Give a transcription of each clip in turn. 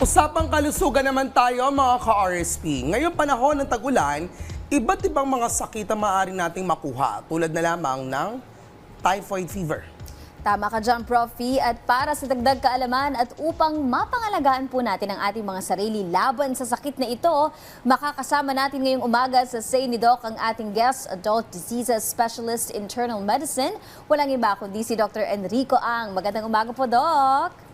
Usapang kalusugan naman tayo mga ka-RSP. Ngayong panahon ng tag-ulan, iba't ibang mga sakit ang maaari nating makuha tulad na lamang ng typhoid fever. Tama ka dyan, Prof. At para sa dagdag kaalaman at upang mapangalagaan po natin ang ating mga sarili laban sa sakit na ito, makakasama natin ngayong umaga sa Say ni Doc ang ating guest, Adult Diseases Specialist Internal Medicine. Walang iba kundi si Dr. Enrico Ang. Magandang umaga po, Doc!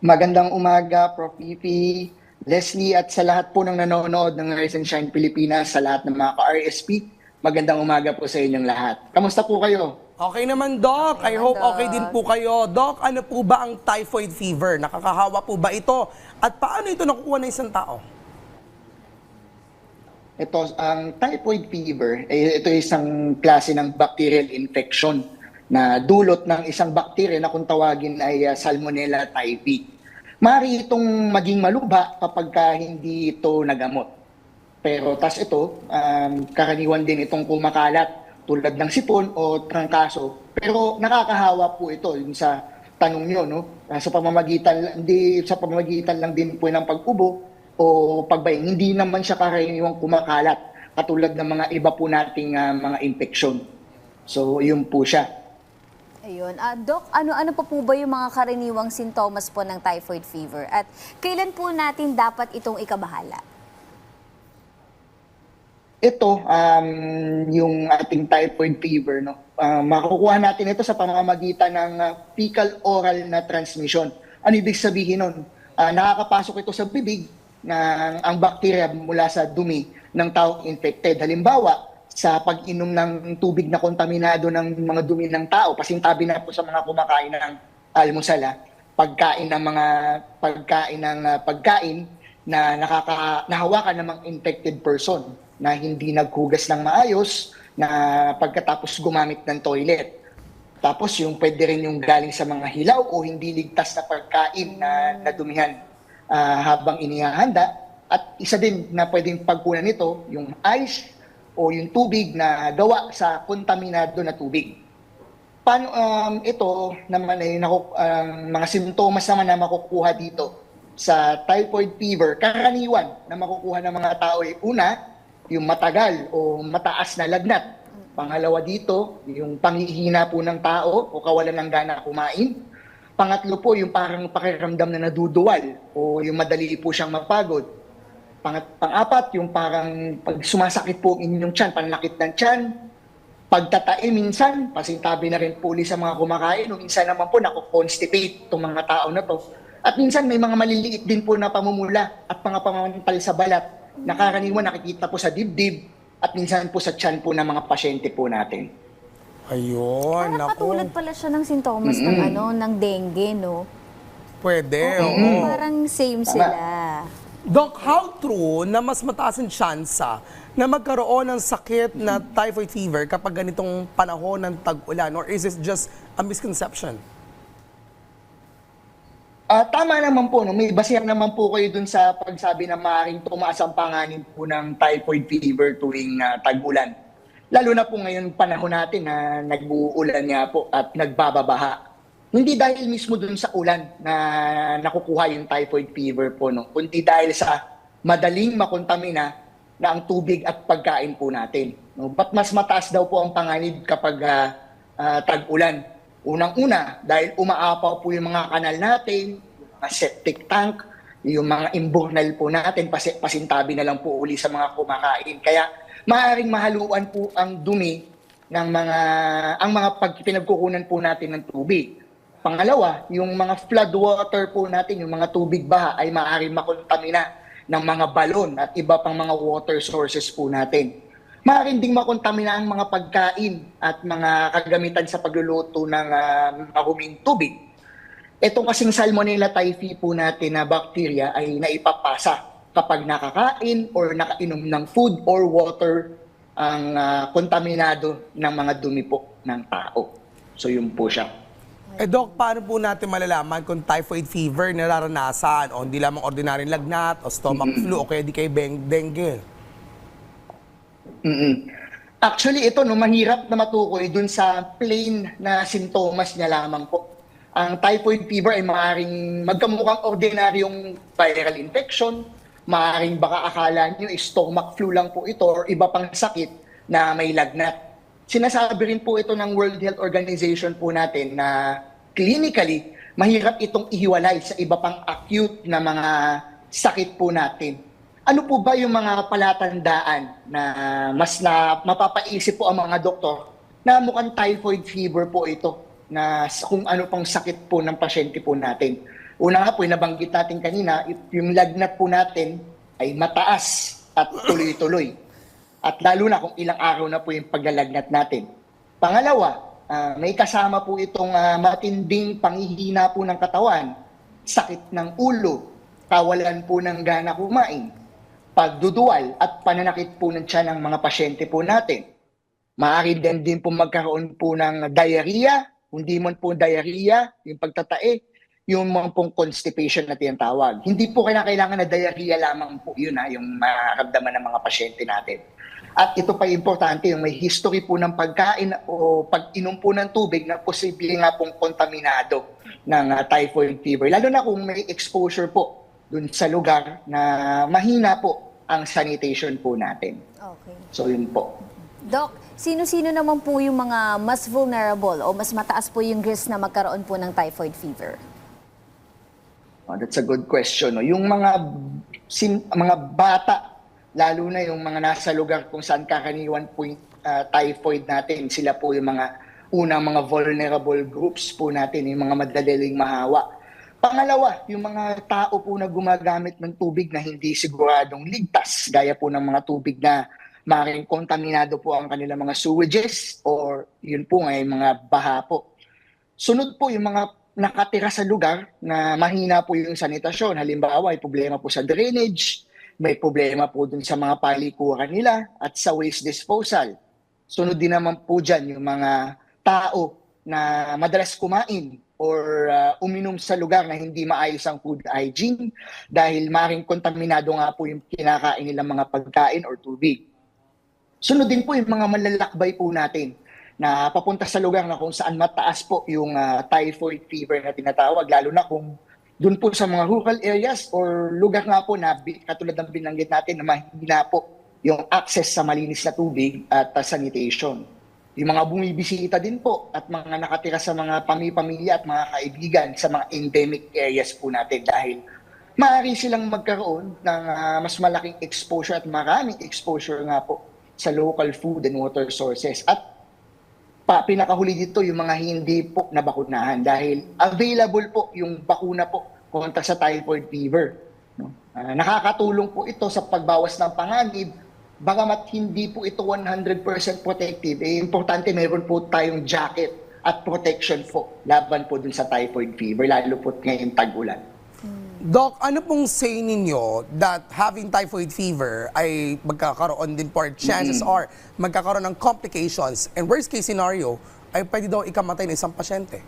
Magandang umaga, Prof. Fifi, Leslie at sa lahat po ng nanonood ng Rise and Shine Pilipinas, sa lahat ng mga ka-RSP. Magandang umaga po sa inyong lahat. Kamusta po kayo? Okay naman, Doc. I hope okay din po kayo. Doc, ano po ba ang typhoid fever? Nakakahawa po ba ito? At paano ito nakukuha ng isang tao? Ito, ang typhoid fever, ito isang klase ng bacterial infection na dulot ng isang bakterya na kung tawagin ay Salmonella typhi. Maaari itong maging malubha kapag hindi ito nagamot. Pero tas ito, karaniwan din itong kumakalat tulad ng sipon o trangkaso. Pero nakakahawa po ito yung sa tanong nyo, no? Sa pamamagitan lang din po ng pag-ubo o pagbaying. Hindi naman siya karaniwang kumakalat katulad ng mga iba po nating mga infeksyon. So, yun po siya. Ayun. Doc, ano pa po ba yung mga karaniwang sintomas po ng typhoid fever? At kailan po natin dapat itong ikabahala? Ito, yung ating typhoid fever, no? Makukuha natin ito sa pamamagitan ng fecal-oral na transmission. Ano ibig sabihin nun? Nakakapasok ito sa bibig ng ang bakterya mula sa dumi ng taong infected. Halimbawa, sa pag-inom ng tubig na kontaminado ng mga dumi ng tao, pasintabi na po sa mga kumakain ng almusal, pagkain na nahawakan ng mga infected person na hindi naghugas ng maayos na pagkatapos gumamit ng toilet. Tapos yung pwede rin yung galing sa mga hilaw o hindi ligtas na pagkain na nadumihan habang inihahanda. At isa din na pwedeng pagkunan nito, yung ice o yung tubig na gawa sa kontaminado na tubig. Paano ito naman ay mga simptomas naman na makukuha dito sa typhoid fever, karaniwan na makukuha ng mga tao ay una, yung matagal o mataas na lagnat. Pangalawa dito, yung panghihina po ng tao o kawalan ng gana kumain. Pangatlo po, yung parang pakiramdam na naduduwal o yung madali po siyang mapagod. Pang-apat, yung parang pag sumasakit po ang inyong tiyan, panlakit ng tiyan, pagtatae minsan, pasintabi na rin po sa mga kumakain, o minsan naman po nakukonstipate itong mga tao na to. At minsan may mga maliliit din po na pamumula at mga pamamantal sa balat, na karaniwan nakikita po sa dibdib at minsan po sa tiyan po ng mga pasyente po natin. Ayun, Parang naku. katulad pala siya ng sintomas ng dengue, no? Pwede, oo. Parang same sila. Doc, how true na mas mataas ang tsansa na magkaroon ng sakit na typhoid fever kapag ganitong panahon ng tag-ulan? Or is it just a misconception? Tama naman po, no? May basehan naman po kayo dun sa pagsabi na maaaring tumaas ang panganib po ng typhoid fever tuwing tag-ulan. Lalo na po ngayon panahon natin na nag-uulan nga po at nagbababaha. Hindi dahil mismo dun sa ulan na nakukuha yung typhoid fever po, no? Kundi dahil sa madaling makontamina na ang tubig at pagkain po natin. No? But mas mataas daw po ang panganib kapag tag-ulan. Unang-una, dahil umaapaw po yung mga kanal natin, yung mga septic tank, yung mga imburnal po natin, pasintabi na lang po uli sa mga kumakain. Kaya maaaring mahaluan po ang dumi ng mga pinagkukunan po natin ng tubig. Pangalawa, yung mga flood water po natin, yung mga tubig baha ay maaaring makontamina ng mga balon at iba pang mga water sources po natin. Maaaring ding makontamina ang mga pagkain at mga kagamitan sa pagluluto ng mahuming tubig. Itong kasing Salmonella typhi po natin na bacteria ay naipapasa kapag nakakain or nakainom ng food or water ang kontaminado ng mga dumi po ng tao. So yun po siya. Doc, paano po natin malalaman kung typhoid fever nararanasan o hindi lamang ordinaryong lagnat o stomach flu o kaya di kay dengue? Actually, ito, no, mahirap na matukoy dun sa plain na sintomas niya lamang po. Ang typhoid fever ay maaaring magkamukhang ordinaryong viral infection, maaaring baka akala nyo stomach flu lang po ito or iba pang sakit na may lagnat. Sinasabi rin po ito ng World Health Organization po natin na clinically, mahirap itong ihiwalay sa iba pang acute na mga sakit po natin. Ano po ba yung mga palatandaan na mapapaisip po ang mga doktor na mukhang typhoid fever po ito na kung ano pang sakit po ng pasyente po natin? Una nga po, nabanggit natin kanina, yung lagnat po natin ay mataas at tuloy-tuloy. At lalo na kung ilang araw na po yung paglalagnat natin. Pangalawa, may kasama po itong matinding panghihina po ng katawan, sakit ng ulo, kawalan po ng gana kumain, pagduduwal at pananakit po ng tiyan ng mga pasyente po natin. Maaari din po magkaroon po ng diarrhea, hindi man po diarrhea, yung pagtatae, yung mga pong constipation na tinatawag. Hindi po kailangan na diarrhea lamang po yun, yung mararamdaman ng mga pasyente natin. At ito pa importante, yung may history po ng pagkain o pag-inom po ng tubig na posible nga pong kontaminado ng typhoid fever. Lalo na kung may exposure po dun sa lugar na mahina po ang sanitation po natin. Okay. So yun po. Doc, sino-sino naman po yung mga mas vulnerable o mas mataas po yung risk na magkaroon po ng typhoid fever? Oh, that's a good question. No? Yung mga bata, lalo na yung mga nasa lugar kung saan karaniwan po yung typhoid natin, sila po yung mga unang mga vulnerable groups po natin, yung mga madaliling mahawa. Pangalawa, yung mga tao po na gumagamit ng tubig na hindi siguradong ligtas, gaya po ng mga tubig na maaaring kontaminado po ang kanilang mga sewages or yun po nga yung mga baha po. Sunod po yung mga nakatira sa lugar na mahina po yung sanitasyon. Halimbawa, may problema po sa drainage, may problema po dun sa mga palikuran nila at sa waste disposal. Sunod din naman po dyan yung mga tao na madalas kumain or uminom sa lugar na hindi maayos ang food hygiene dahil maring kontaminado nga po yung kinakain nilang mga pagkain or tubig. Sunod din po yung mga malalakbay po natin na papunta sa lugar na kung saan mataas po yung typhoid fever na tinatawag, lalo na kung doon po sa mga rural areas or lugar nga po na katulad ng binanggit natin na mahina po yung access sa malinis na tubig at sanitation. Yung mga bumibisita din po at mga nakatira sa mga pamilya at mga kaibigan sa mga endemic areas po natin dahil maaari silang magkaroon ng mas malaking exposure at maraming exposure nga po sa local food and water sources. At pinakahuli dito yung mga hindi po nabakunahan dahil available po yung bakuna po kontra sa typhoid fever. No? Nakakatulong po ito sa pagbawas ng panganib. Bagamat hindi po ito 100% protective, importante meron po tayong jacket at protection po laban po dun sa typhoid fever, lalo po ngayong tag-ulan. Doc, ano pong say ninyo that having typhoid fever ay magkakaroon din po, chances are magkakaroon ng complications and worst case scenario ay pwede daw ikamatay ng isang pasyente?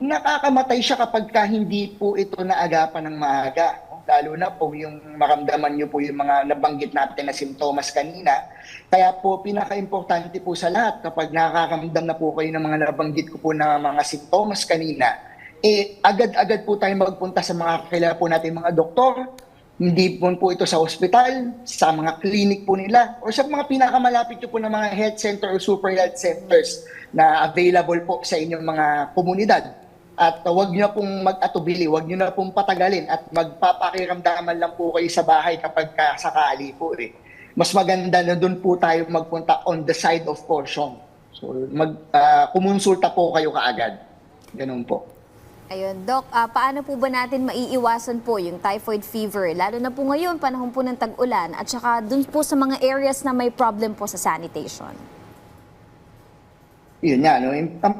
Nakakamatay siya kapag hindi po ito naagapan ng maaga. Lalo na po yung maramdaman nyo po yung mga nabanggit natin na simptomas kanina. Kaya po pinaka-importante po sa lahat kapag nakakaramdam na po kayo ng mga nabanggit ko po na mga simptomas kanina, agad-agad po tayo magpunta sa mga kakilala po natin mga doktor, hindi po ito sa ospital, sa mga clinic po nila, o sa mga pinakamalapit nyo po ng mga health center o super health centers na available po sa inyong mga komunidad. At huwag nyo pong mag-atubili, huwag nyo na pong patagalin at magpapakiramdaman lang po kayo sa bahay kapag sakali po. Mas maganda na doon po tayo magpunta on the side of caution. So kumonsulta po kayo kaagad. Ganun po. Ayun, Doc, paano po ba natin maiiwasan po yung typhoid fever? Lalo na po ngayon, panahon po ng tag-ulan at saka dun po sa mga areas na may problem po sa sanitation. Yun nga, no?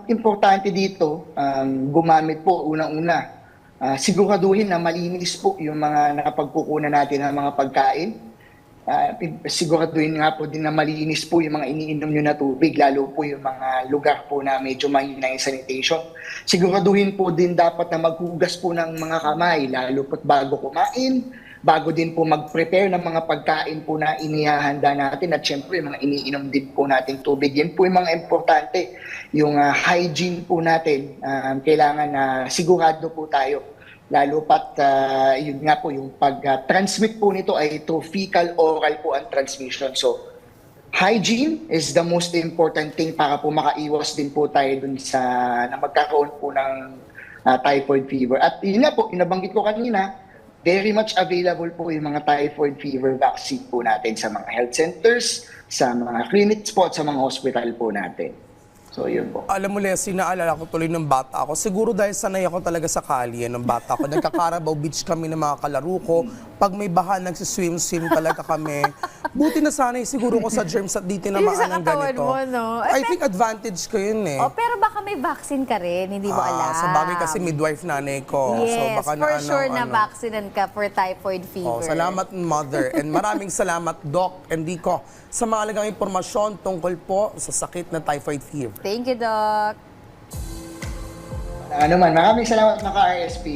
Importante dito, gumamit po unang-una. Siguraduhin na malinis po yung mga nakapagkukunan natin ng mga pagkain. Siguraduhin nga po din na malinis po yung mga iniinom nyo na tubig, lalo po yung mga lugar po na medyo mahina yung sanitation. Siguraduhin po din dapat na maghugas po ng mga kamay, lalo po bago kumain, bago din po mag-prepare ng mga pagkain po na inihahanda natin at syempre mga iniinom din po nating tubig. Yan po yung mga importante. Yung hygiene po natin, kailangan na sigurado po tayo. Lalo pat yun nga po, yung pag-transmit po nito ay through fecal oral po ang transmission. So hygiene is the most important thing para po makaiwas din po tayo dun sa na magkakaroon po ng typhoid fever. At yun nga po, inabanggit ko kanina, very much available po yung mga typhoid fever vaccine po natin sa mga health centers, sa mga clinics po at sa mga hospital po natin. So yun po. Alam mo, Leslie, naalala ko tuloy ng bata ako. Siguro dahil sanay ako talaga sa kalye ng bata ko. Nagka-Carabao Beach kami ng mga kalaro ko. Pag may baha, nagsiswim-swim talaga kami. Buti na sanay siguro ko sa germs at di Yung sa tinamaan ng katawan ganito. mo, no? I think advantage ko yun eh. Oh, pero baka may vaccine ka rin, hindi mo alam. Sa bagay kasi midwife nanay ko. Yes, so baka for na, sure na vaccinated ka for typhoid fever. Salamat, Mother. And maraming salamat, Doc Enrico, sa mga alagang impormasyon tungkol po sa sakit na typhoid fever. Thank you, Doc. Ano man, maraming salamat mga ka-RSP.